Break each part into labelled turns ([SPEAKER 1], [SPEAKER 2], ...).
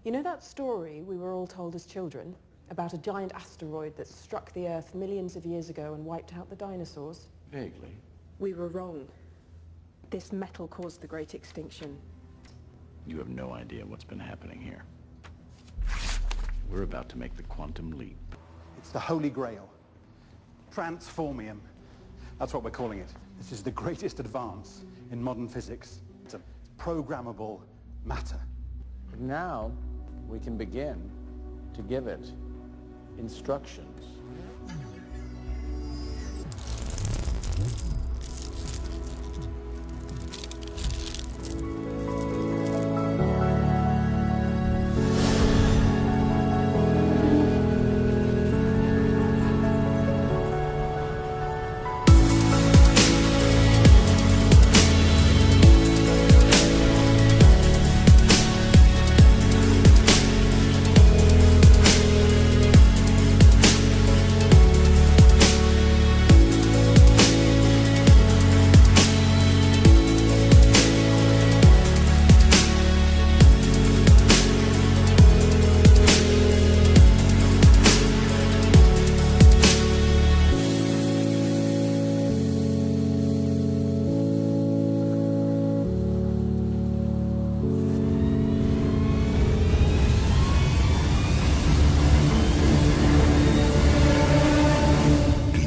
[SPEAKER 1] You know that story we were all told as children about a giant asteroid that struck the Earth millions of years ago and wiped out the dinosaurs?
[SPEAKER 2] Vaguely.
[SPEAKER 1] We were wrong. This metal caused the Great Extinction.
[SPEAKER 2] You have no idea what's been happening here. We're about to make the quantum leap.
[SPEAKER 3] It's the Holy Grail. Transformium. That's what we're calling it. This is the greatest advance in modern physics. It's programmable matter.
[SPEAKER 2] Now, we can begin to give it instructions.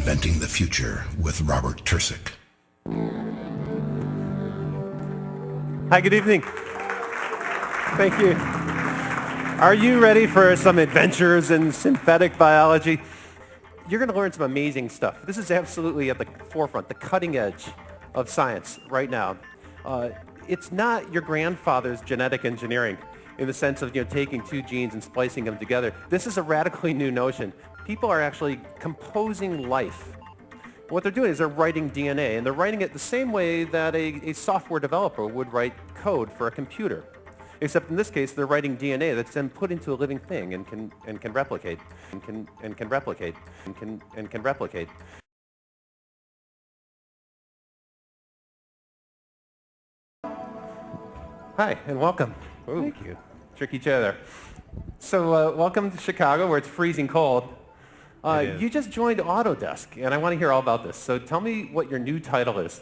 [SPEAKER 4] Inventing the Future with Robert Tersick.
[SPEAKER 5] Hi, good evening. Thank you. Are you ready for some adventures in synthetic biology? You're going to learn some amazing stuff. This is absolutely at the forefront, the cutting edge of science right now. It's not your grandfather's genetic engineering in the sense of taking two genes and splicing them together. This is a radically new notion. People are actually composing life. What they're doing is they're writing DNA, and they're writing it the same way that a software developer would write code for a computer. Except in this case, they're writing DNA that's then put into a living thing and can replicate, and can replicate. Hi, and welcome. Ooh, thank you. Trick each other. So welcome to Chicago, where it's freezing cold. You just joined Autodesk, and I want to hear all about this. So tell me what your new title is.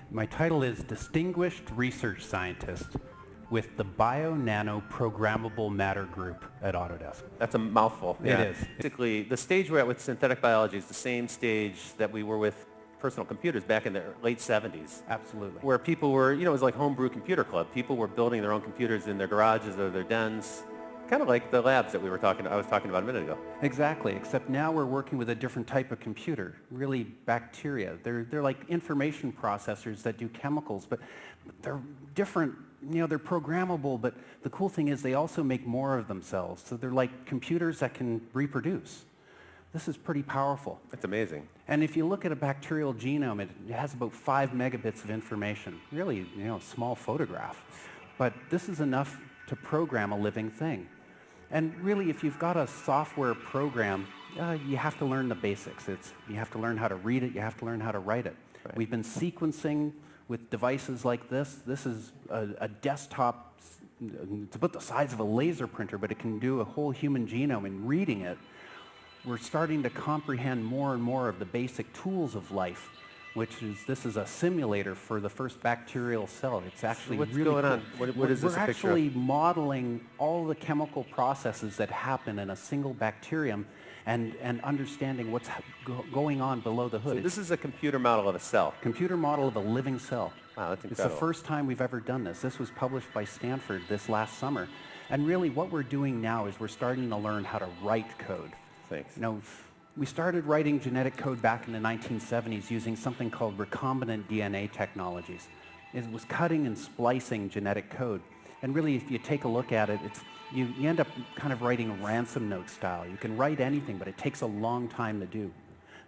[SPEAKER 6] My title is Distinguished Research Scientist with the Bio-Nano Programmable Matter Group at Autodesk.
[SPEAKER 5] That's a mouthful.
[SPEAKER 6] It is.
[SPEAKER 5] Basically, the stage we're at with synthetic biology is the same stage that we were with personal computers back in the late 70s.
[SPEAKER 6] Absolutely.
[SPEAKER 5] Where people were, it was like homebrew computer club. People were building their own computers in their garages or their dens. Kind of like the labs that I was talking about a minute ago.
[SPEAKER 6] Exactly, except now we're working with a different type of computer, really bacteria. They're like information processors that do chemicals, but they're different. They're programmable, but the cool thing is they also make more of themselves. So they're like computers that can reproduce. This is pretty powerful.
[SPEAKER 5] That's amazing.
[SPEAKER 6] And if you look at a bacterial genome, it has about 5 megabits of information. Really, a small photograph. But this is enough to program a living thing. And really, if you've got a software program, you have to learn the basics. You have to learn how to read it. You have to learn how to write it. Right. We've been sequencing with devices like this. This is a desktop. It's about the size of a laser printer, but it can do a whole human genome. And reading it, we're starting to comprehend more and more of the basic tools of life, this is a simulator for the first bacterial cell. It's actually
[SPEAKER 5] what's
[SPEAKER 6] really
[SPEAKER 5] going
[SPEAKER 6] cool.
[SPEAKER 5] on? What is this a picture of?
[SPEAKER 6] We're actually modeling all the chemical processes that happen in a single bacterium and understanding what's going on below the hood.
[SPEAKER 5] So this is a computer model of a cell.
[SPEAKER 6] Computer model of a living cell.
[SPEAKER 5] Wow, that's incredible.
[SPEAKER 6] It's the first time we've ever done this. This was published by Stanford this last summer. And really what we're doing now is we're starting to learn how to write code.
[SPEAKER 5] Thanks.
[SPEAKER 6] We started writing genetic code back in the 1970s using something called recombinant DNA technologies. It was cutting and splicing genetic code. And really, if you take a look at it, you end up kind of writing ransom note style. You can write anything, but it takes a long time to do.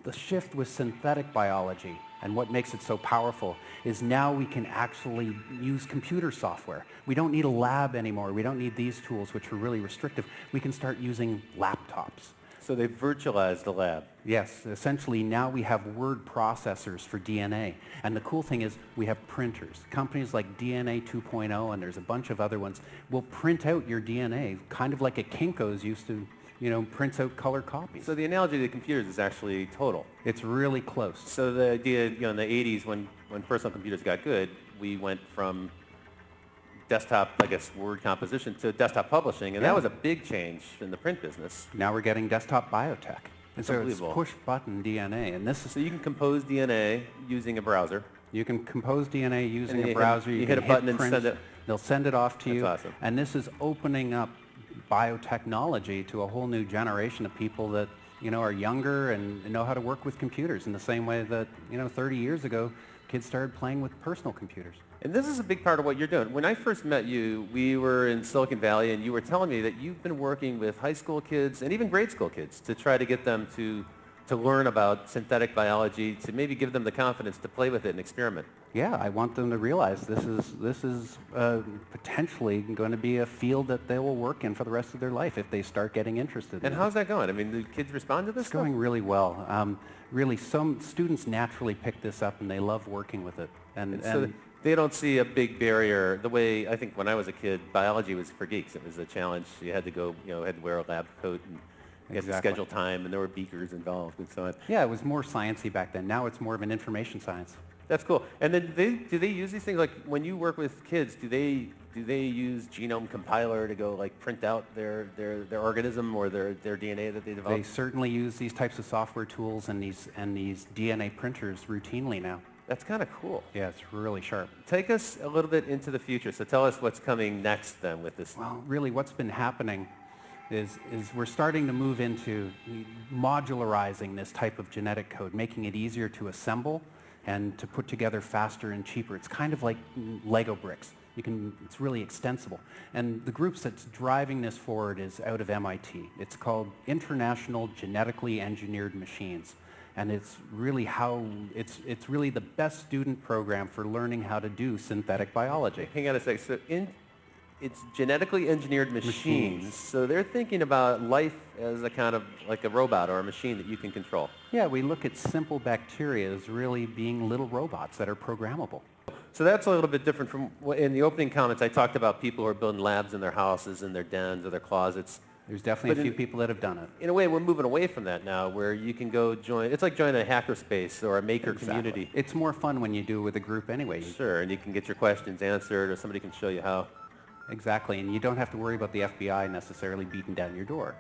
[SPEAKER 6] The shift with synthetic biology, and what makes it so powerful, is now we can actually use computer software. We don't need a lab anymore. We don't need these tools, which are really restrictive. We can start using laptops.
[SPEAKER 2] So they virtualized the lab.
[SPEAKER 6] Yes, essentially now we have word processors for DNA. And the cool thing is we have printers. Companies like DNA 2.0 and there's a bunch of other ones will print out your DNA, kind of like a Kinko's used to, prints out color copies.
[SPEAKER 5] So the analogy to the computers is actually total.
[SPEAKER 6] It's really close.
[SPEAKER 5] So the idea, in the 80s when personal computers got good, we went from desktop, I guess, word composition to desktop publishing, and that was a big change in the print business.
[SPEAKER 6] Now we're getting desktop biotech.
[SPEAKER 5] It's
[SPEAKER 6] So it's
[SPEAKER 5] unbelievable.
[SPEAKER 6] push-button DNA, and this is...
[SPEAKER 5] So you can compose DNA using a browser.
[SPEAKER 6] You can compose DNA using
[SPEAKER 5] then
[SPEAKER 6] a
[SPEAKER 5] you
[SPEAKER 6] browser.
[SPEAKER 5] hit
[SPEAKER 6] can
[SPEAKER 5] a button and
[SPEAKER 6] print.
[SPEAKER 5] send it.
[SPEAKER 6] They'll send it off to you.
[SPEAKER 5] That's awesome.
[SPEAKER 6] And this is opening up biotechnology to a whole new generation of people that are younger and know how to work with computers in the same way that 30 years ago kids started playing with personal computers.
[SPEAKER 5] And this is a big part of what you're doing. When I first met you, we were in Silicon Valley, and you were telling me that you've been working with high school kids and even grade school kids to try to get them to learn about synthetic biology, to maybe give them the confidence to play with it and experiment.
[SPEAKER 6] Yeah, I want them to realize this is potentially going to be a field that they will work in for the rest of their life if they start getting interested in
[SPEAKER 5] And
[SPEAKER 6] it.
[SPEAKER 5] how's that going? I mean, do kids respond to this
[SPEAKER 6] It's
[SPEAKER 5] stuff?
[SPEAKER 6] going really well. Really, some students naturally pick this up and they love working with it. And
[SPEAKER 5] So they don't see a big barrier. The way, I think when I was a kid, biology was for geeks. It was a challenge. You had to go, had to wear a lab coat and you had to
[SPEAKER 6] Exactly.
[SPEAKER 5] schedule time, and there were beakers involved and so on.
[SPEAKER 6] yeah, it was more sciencey back then. Now it's more of an information science.
[SPEAKER 5] That's cool. And then do they use these things, like when you work with kids, do they use genome compiler to go like print out their organism or their DNA that they
[SPEAKER 6] They
[SPEAKER 5] develop?
[SPEAKER 6] certainly use these types of software tools and these DNA printers routinely now.
[SPEAKER 5] That's kind of cool.
[SPEAKER 6] Yeah, it's really sharp.
[SPEAKER 5] Take us a little bit into the future. So tell us what's coming next then with this.
[SPEAKER 6] Well, really what's been happening is we're starting to move into modularizing this type of genetic code, making it easier to assemble and to put together faster and cheaper. It's kind of like Lego bricks. It's really extensible. And the group that's driving this forward is out of MIT. It's called International Genetically Engineered Machines. And it's really it's really the best student program for learning how to do synthetic biology.
[SPEAKER 5] Hang on a sec. So it's genetically engineered machines. So they're thinking about life as a kind of like a robot or a machine that you can control.
[SPEAKER 6] Yeah, we look at simple bacteria as really being little robots that are programmable.
[SPEAKER 5] So that's a little bit different from, in the opening comments, I talked about people who are building labs in their houses, in their dens, or their closets.
[SPEAKER 6] There's definitely a few people that have done it.
[SPEAKER 5] In a way, we're moving away from that now, where you can go join, it's like joining a hackerspace or a maker community.
[SPEAKER 6] It's more fun when you do it with a group anyway.
[SPEAKER 5] Sure, and you can get your questions answered, or somebody can show you how.
[SPEAKER 6] Exactly, and you don't have to worry about the FBI necessarily beating down your door.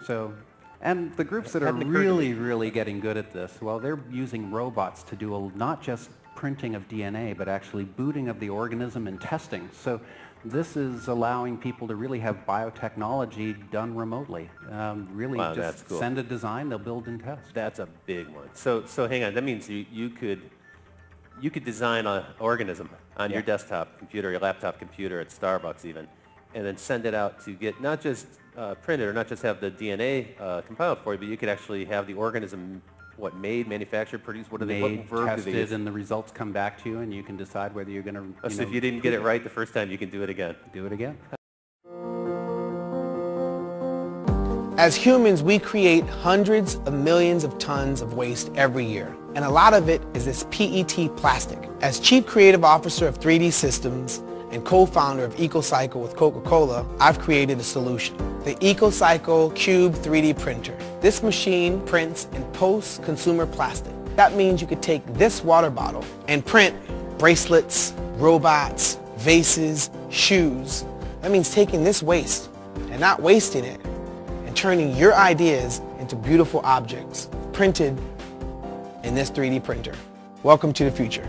[SPEAKER 6] So, and the groups that are really getting good at this, well, they're using robots to do not just printing of DNA, but actually booting of the organism and testing. So this is allowing people to really have biotechnology done remotely. Really
[SPEAKER 5] Wow,
[SPEAKER 6] just
[SPEAKER 5] that's cool.
[SPEAKER 6] send a design, they'll build and test.
[SPEAKER 5] That's a big one. So hang on, that means you could design an organism on your desktop computer, your laptop computer at Starbucks even, and then send it out to get not just printed or not just have the DNA compiled for you, but you could actually have the organism, made, manufactured, produced, what verb do they
[SPEAKER 6] tested,
[SPEAKER 5] use?
[SPEAKER 6] and the results come back to you, and you can decide whether you're going to,
[SPEAKER 5] So if you didn't get it right the first time, you can do it again.
[SPEAKER 6] do it again.
[SPEAKER 7] As humans, we create hundreds of millions of tons of waste every year, and a lot of it is this PET plastic. As Chief Creative Officer of 3D Systems and co-founder of EcoCycle with Coca-Cola, I've created a solution, the EcoCycle Cube 3D printer. This machine prints in post-consumer plastic. That means you could take this water bottle and print bracelets, robots, vases, shoes. That means taking this waste and not wasting it, and turning your ideas into beautiful objects printed in this 3D printer. Welcome to the future.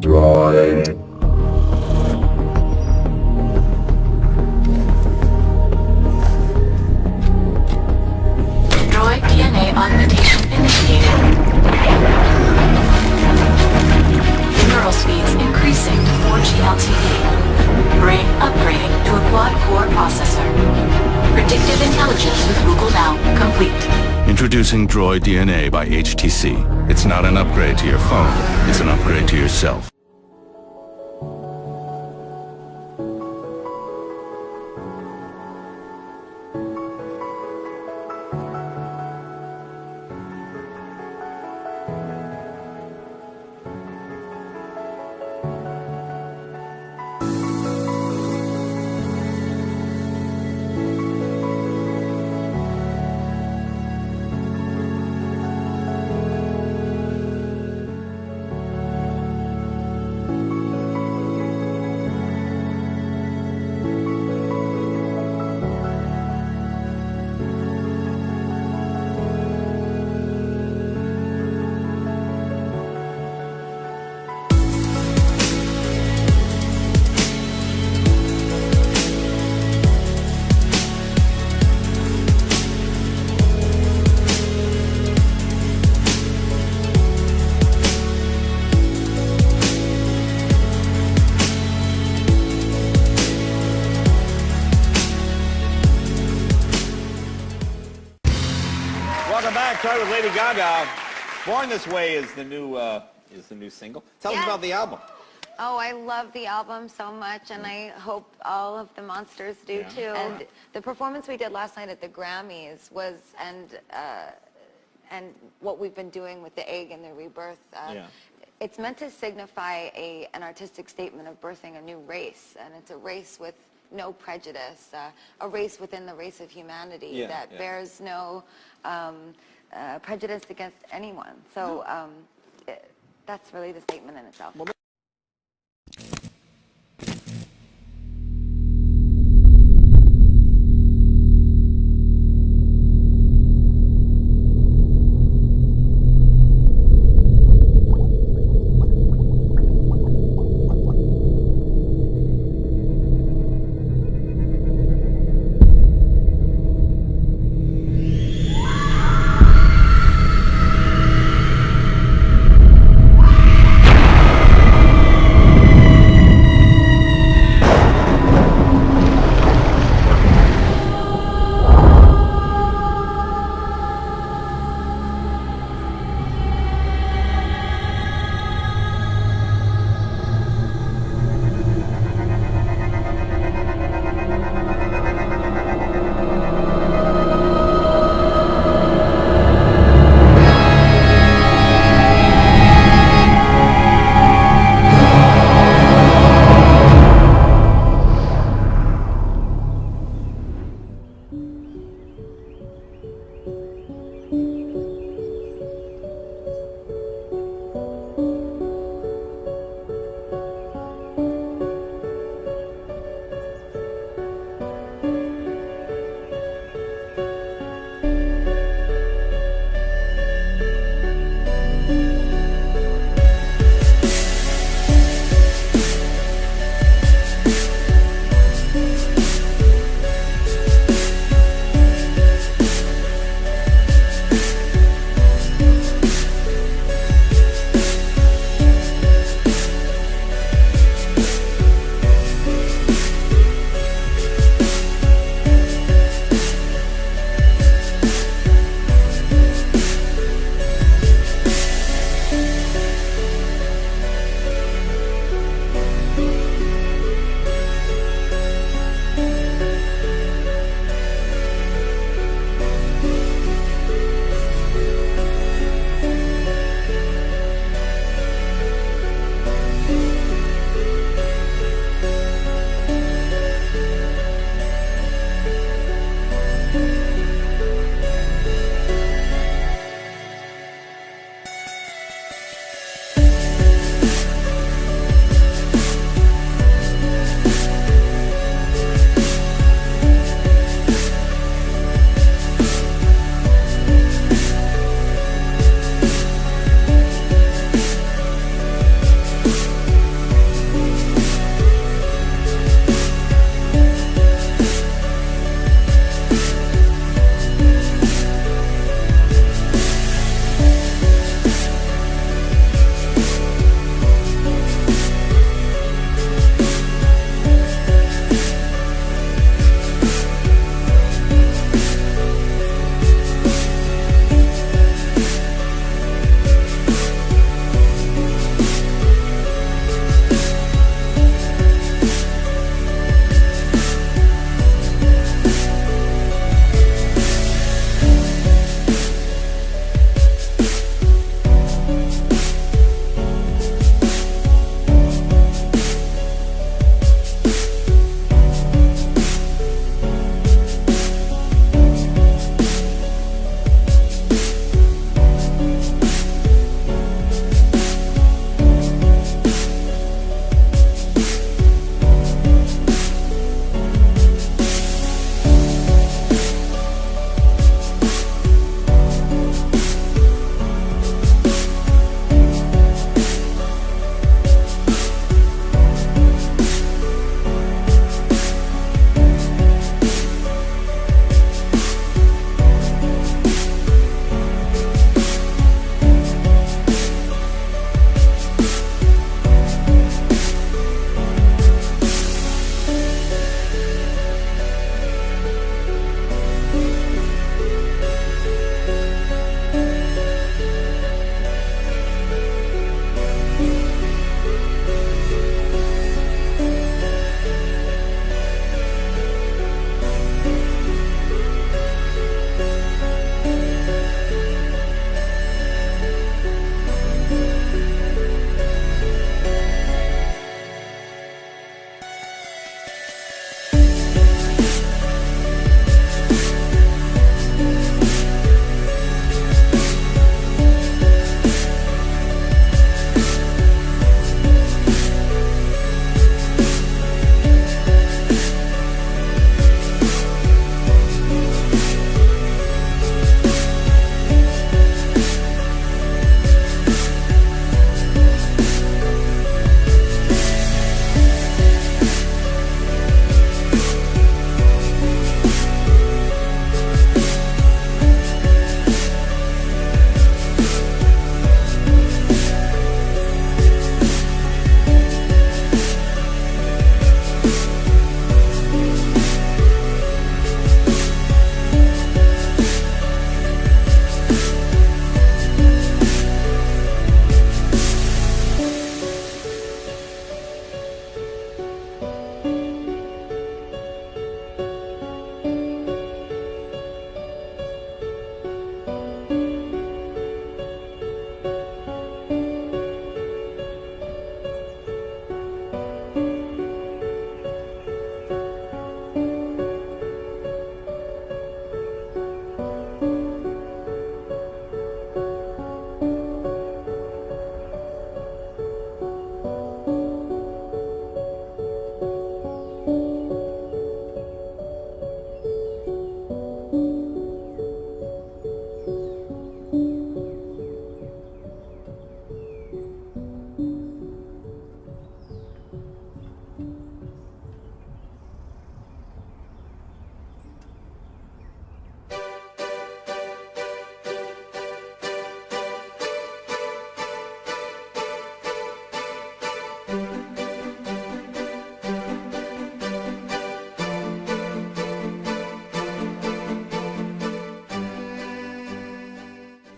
[SPEAKER 8] Droid DNA augmentation initiated. Neural speeds increasing to 4G LTE. Brain upgrading to a quad-core processor. Predictive intelligence with Google Now complete.
[SPEAKER 9] Introducing Droid DNA by HTC. It's not an upgrade to your phone, it's an upgrade to yourself.
[SPEAKER 10] Welcome back. Started with Lady Gaga. Born This Way is the new single. Tell us about the album.
[SPEAKER 11] Oh, I love the album so much, and I hope all of the monsters do too. And the performance we did last night at the Grammys was, and what we've been doing with the egg and the rebirth. It's meant to signify an artistic statement of birthing a new race, and it's a race with no prejudice, a race within the race of humanity that bears no prejudice against anyone. So that's really the statement in itself.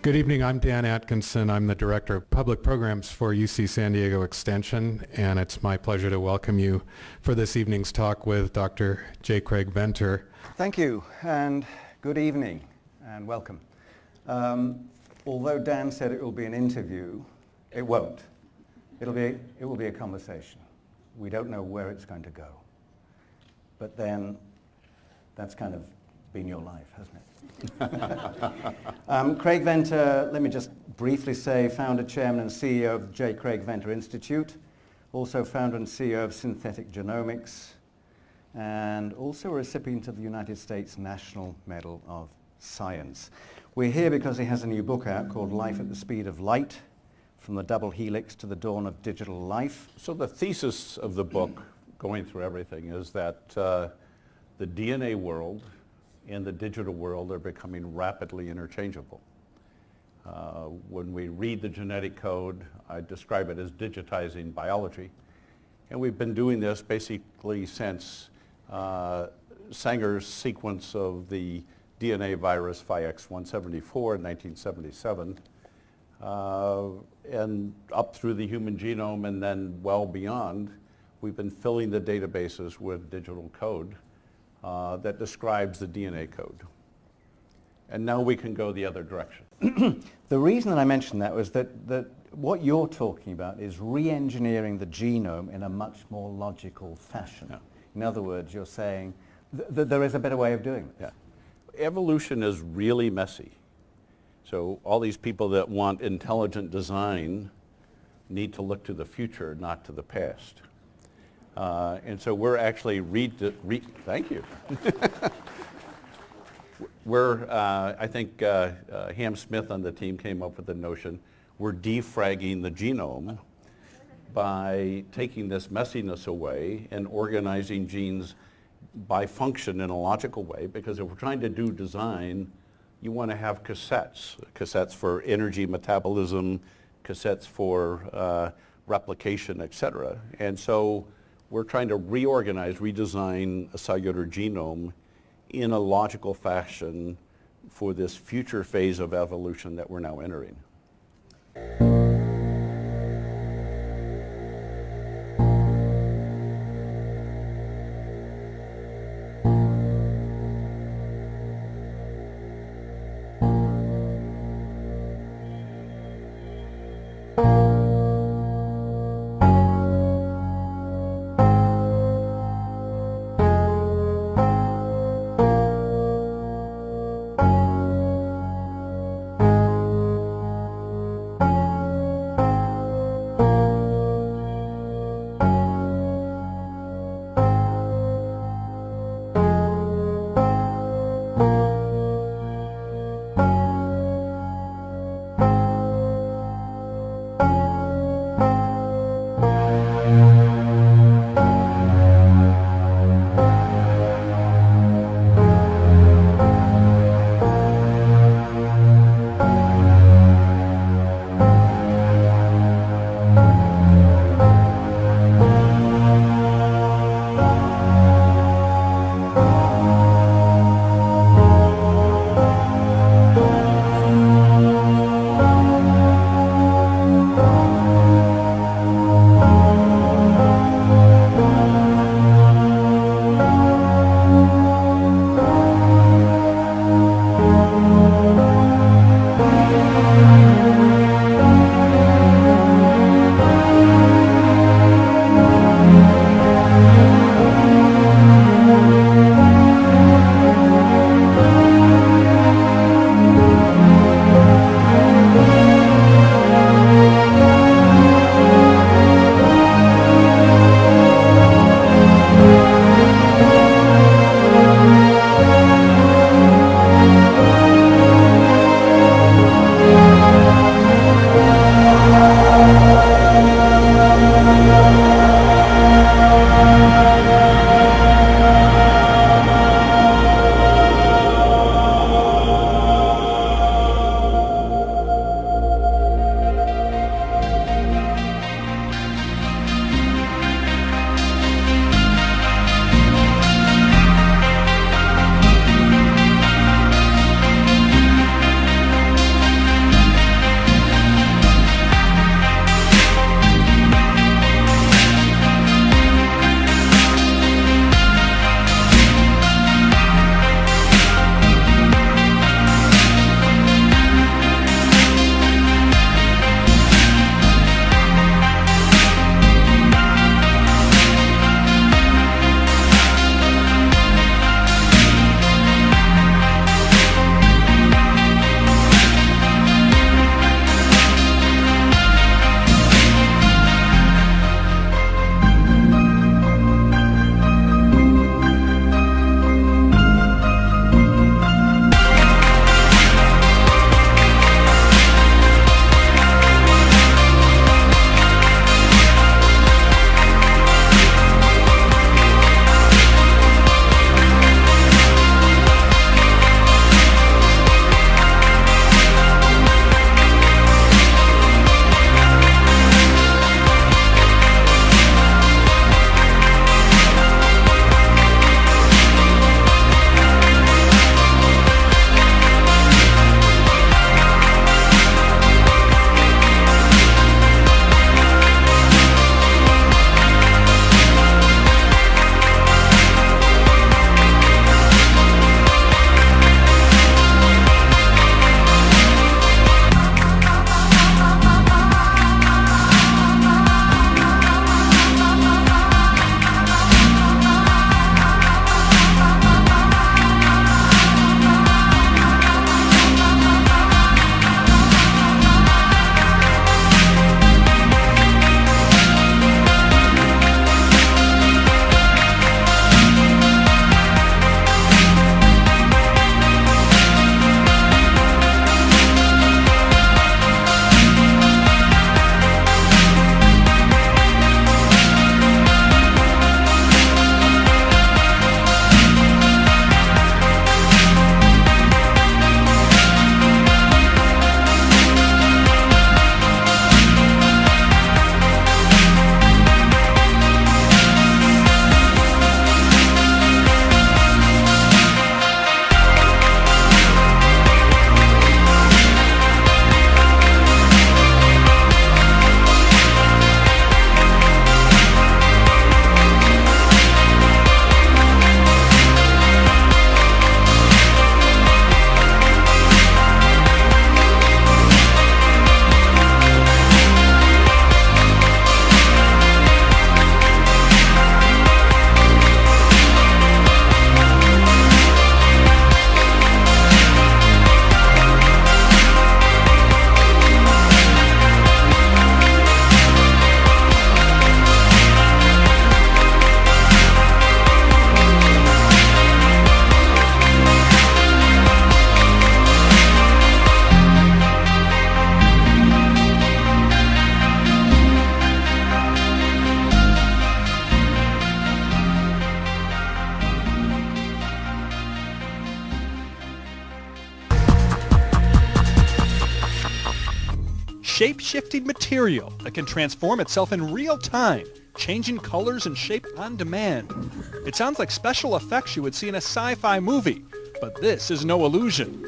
[SPEAKER 12] Good evening. I'm Dan Atkinson. I'm the Director of Public Programs for UC San Diego Extension, and it's my pleasure to welcome you for this evening's talk with Dr. J. Craig Venter.
[SPEAKER 13] Thank you, and good evening, and welcome. Although Dan said it will be an interview, it won't. It will be a conversation. We don't know where it's going to go. But then, that's kind of been your life, hasn't it? Craig Venter, let me just briefly say, founder, chairman, and CEO of the J. Craig Venter Institute, also founder and CEO of Synthetic Genomics, and also a recipient of the United States National Medal of Science. We're here because he has a new book out called Life at the Speed of Light, From the Double Helix to the Dawn of Digital Life.
[SPEAKER 14] So the thesis of the book, going through everything, is that the DNA world and the digital world are becoming rapidly interchangeable. When we read the genetic code, I describe it as digitizing biology. And we've been doing this basically since Sanger's sequence of the DNA virus FIX174 in 1977, and up through the human genome and then well beyond, we've been filling the databases with digital code that describes the DNA code. And now we can go the other direction.
[SPEAKER 13] The reason that I mentioned that was that what you're talking about is re-engineering the genome in a much more logical fashion. Yeah. In other words, you're saying that there is a better way of doing it.
[SPEAKER 14] Yeah. Evolution is really messy. So all these people that want intelligent design need to look to the future, not to the past. And so we're actually thank you. I think Ham Smith on the team came up with the notion, we're defragging the genome by taking this messiness away and organizing genes by function in a logical way, because if we're trying to do design, you want to have cassettes for energy metabolism, cassettes for replication, etc. And so we're trying to reorganize, redesign a cellular genome in a logical fashion for this future phase of evolution that we're now entering.
[SPEAKER 15] shape-shifting material that can transform itself in real time, changing colors and shape on demand. It sounds like special effects you would see in a sci-fi movie, but this is no illusion.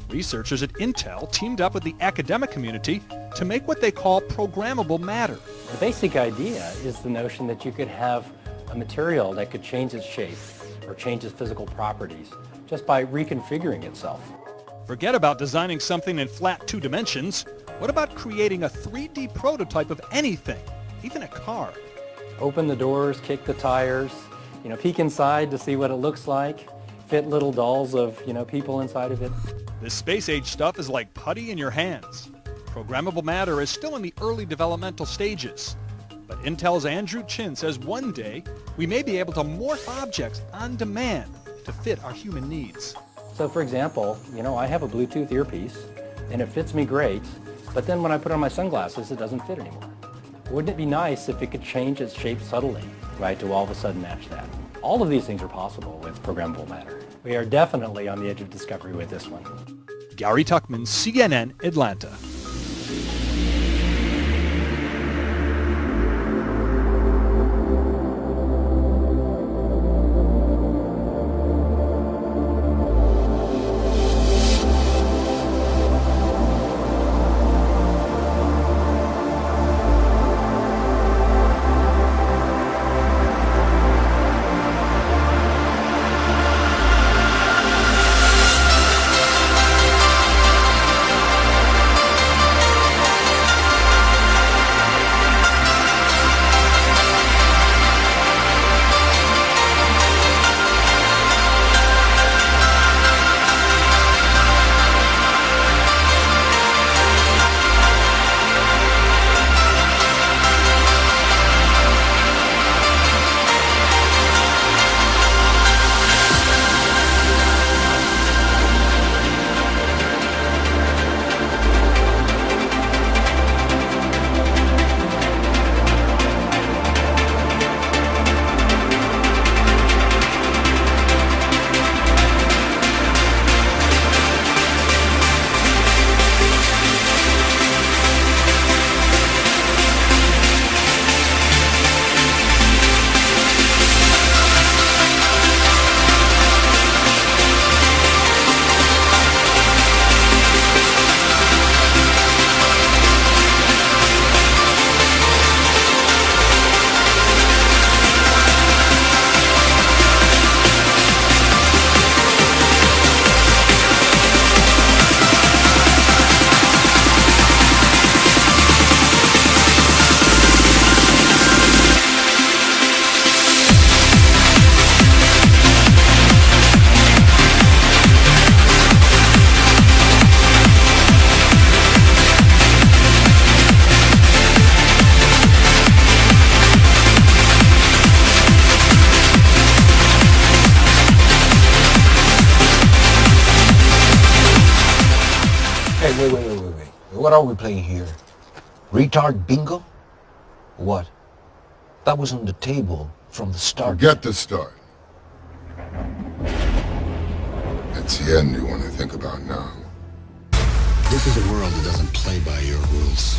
[SPEAKER 15] Researchers at Intel teamed up with the academic community to make what they call programmable matter.
[SPEAKER 16] The basic idea is the notion that you could have a material that could change its shape or change its physical properties just by reconfiguring itself.
[SPEAKER 15] Forget about designing something in flat 2 dimensions. What about creating a 3D prototype of anything, even a car?
[SPEAKER 16] Open the doors, kick the tires, peek inside to see what it looks like, fit little dolls of, people inside of it.
[SPEAKER 15] This space-age stuff is like putty in your hands. Programmable matter is still in the early developmental stages. But Intel's Andrew Chin says one day we may be able to morph objects on demand to fit our human needs.
[SPEAKER 16] So for example, I have a Bluetooth earpiece and it fits me great, but then when I put on my sunglasses, it doesn't fit anymore. Wouldn't it be nice if it could change its shape subtly, right, to all of a sudden match that? All of these things are possible with programmable matter. We are definitely on the edge of discovery with this one.
[SPEAKER 15] Gary Tuckman, CNN, Atlanta.
[SPEAKER 17] Wait. What are we playing here? Retard bingo? What? That was on the table from the start.
[SPEAKER 18] Forget the start. It's the end you want to think about now.
[SPEAKER 4] This is a world that doesn't play by your rules.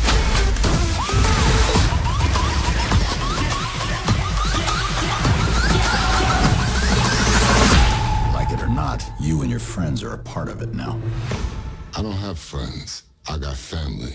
[SPEAKER 4] Like it or not, you and your friends are a part of it now.
[SPEAKER 18] I don't have friends. I got family.